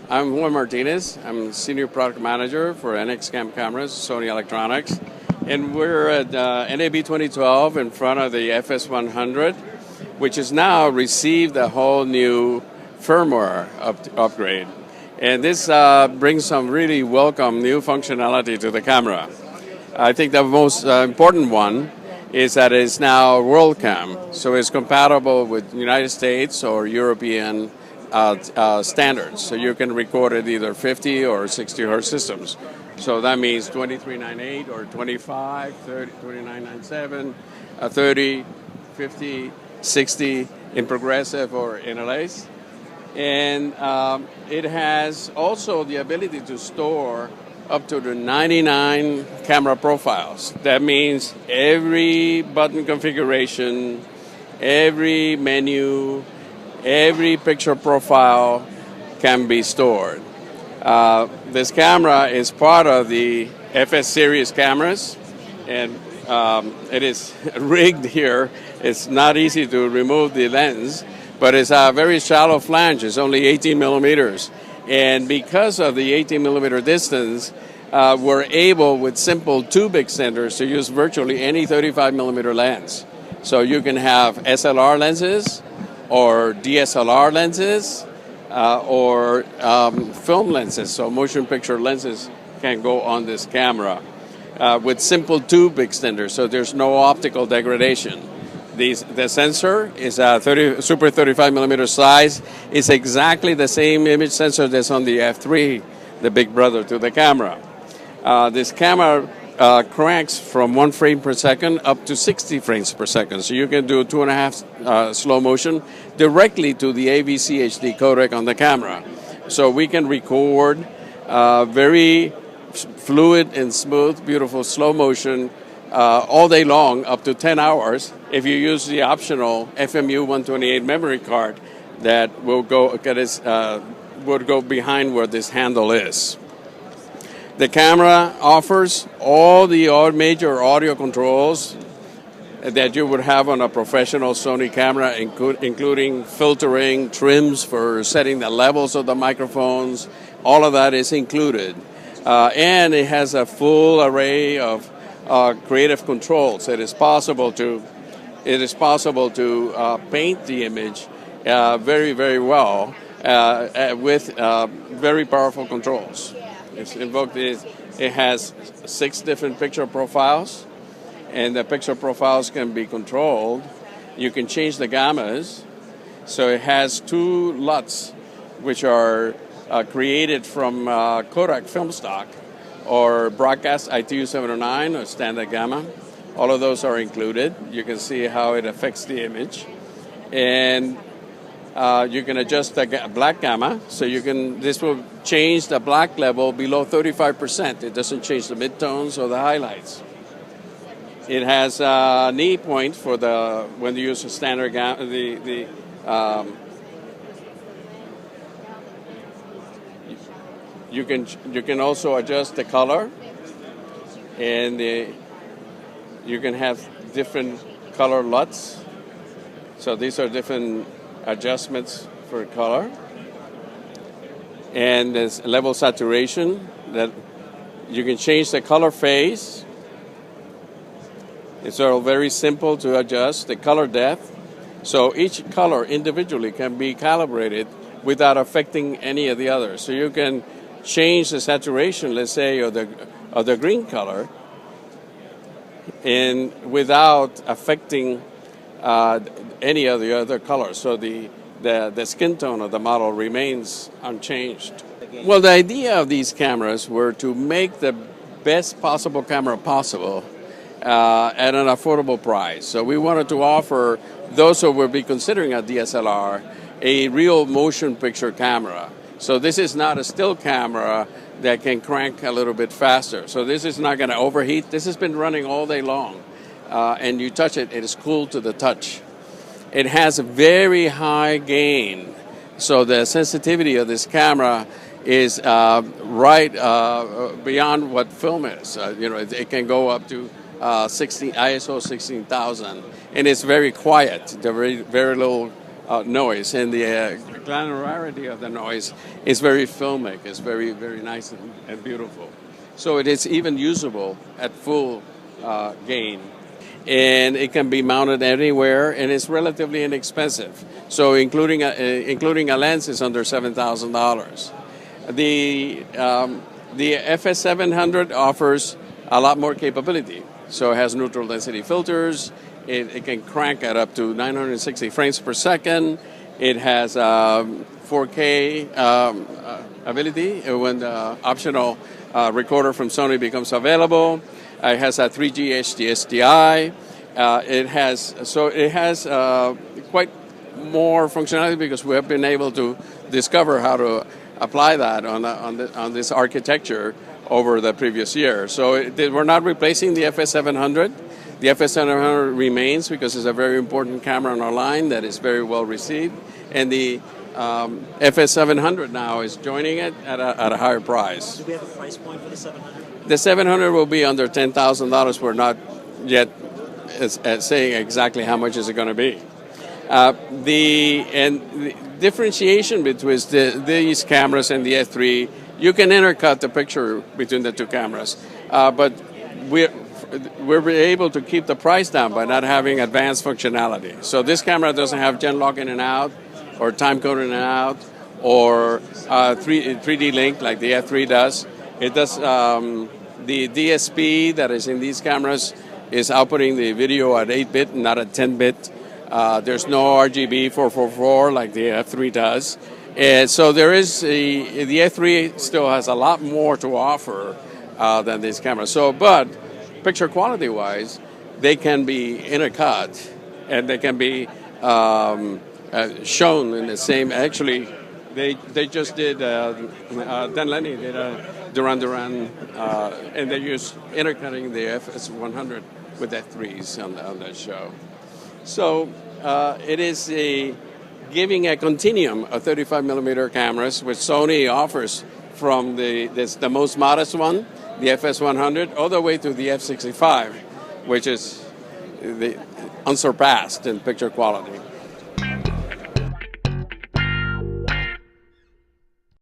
I'm Juan Martinez. I'm Senior Product Manager for NX cameras, Sony Electronics. And we're at NAB 2012 in front of the FS100, which has now received a whole new firmware upgrade. And this brings some really welcome new functionality to the camera. I think the most important one is that it's now WorldCam, so it's compatible with United States or European standards. So you can record at either 50 or 60 hertz systems. So that means 2398 or 25, 30, 2997, 30, 50, 60 in progressive or interlace. And it has also the ability to store up to the 99 camera profiles. That means every button configuration, every menu, every picture profile can be stored. This camera is part of the FS series cameras, and it is rigged here. It's not easy to remove the lens, but it's a very shallow flange. It's only 18 millimeters. And because of the 18 millimeter distance, we're able with simple tube extenders to use virtually any 35 millimeter lens. So you can have SLR lenses or DSLR lenses or film lenses. So motion picture lenses can go on this camera with simple tube extenders, so there's no optical degradation. The sensor is a super 35 millimeter size. It's exactly the same image sensor that's on the F3, the big brother to the camera. This camera cranks from 1 frame per second up to 60 frames per second. So you can do 2.5 slow motion directly to the AVC HD codec on the camera. So we can record very fluid and smooth, beautiful slow motion all day long, up to 10 hours, if you use the optional FMU 128 memory card that will go would go behind where this handle is. The camera offers all the major audio controls that you would have on a professional Sony camera, including filtering, trims for setting the levels of the microphones. All of that is included. And it has a full array of creative controls. It is possible to paint the image very, very well with very powerful controls. It has 6 different picture profiles, and the picture profiles can be controlled. You can change the gammas. So it has 2 LUTs, which are created from Kodak film stock, or broadcast ITU 709 or standard gamma. All of those are included. You can see how it affects the image. And you can adjust the black gamma, so this will change the black level below 35%. It doesn't change the midtones or the highlights. It has a knee point for when you use a standard gamma. You can also adjust the color, and you can have different color LUTs. So these are different adjustments for color. And there's level saturation that you can change the color phase. It's all very simple to adjust. The color depth. So each color individually can be calibrated without affecting any of the others. So you can change the saturation, let's say, of the green color, and without affecting any of the other colors. So the skin tone of the model remains unchanged. Well, the idea of these cameras were to make the best possible camera possible at an affordable price. So we wanted to offer those who will be considering a DSLR a real motion picture camera. So this is not a still camera that can crank a little bit faster. So this is not going to overheat. This has been running all day long. And you touch it, it is cool to the touch. It has a very high gain. So the sensitivity of this camera is right beyond what film is. It can go up to ISO 16,000. And it's very quiet. There are very little noise, and the granularity of the noise is very filmic. It's very, very nice and beautiful. So it is even usable at full gain. And it can be mounted anywhere, and it's relatively inexpensive. So including a lens is under $7,000. The FS700 offers a lot more capability. So it has neutral density filters. It can crank it up to 960 frames per second. It has 4K ability when the optional recorder from Sony becomes available. It has a 3G HD SDI. It has quite more functionality because we have been able to discover how to apply that on this architecture over the previous year. So we're not replacing the FS700. The FS700 remains because it's a very important camera on our line that is very well received, and the FS700 now is joining it at a higher price. Do we have a price point for the 700? The 700 will be under $10,000. We're not yet saying exactly how much is it going to be. The differentiation between these cameras and the F3, you can intercut the picture between the two cameras, but we're able to keep the price down by not having advanced functionality. So this camera doesn't have gen lock in and out, or time code in and out, or 3D link like the F3 does. It does the DSP that is in these cameras is outputting the video at 8-bit, not at 10-bit. There's no RGB 444 like the F3 does. And so the F3 still has a lot more to offer than these cameras. So, but picture quality wise, they can be intercut and they can be shown in the same. Actually, they just did. Dan Lenny did a Duran Duran, and they used intercutting the FS100 with F3s on that show. So it is giving a continuum of 35mm cameras, which Sony offers from the most modest one, the FS100, all the way to the F65, which is unsurpassed in picture quality.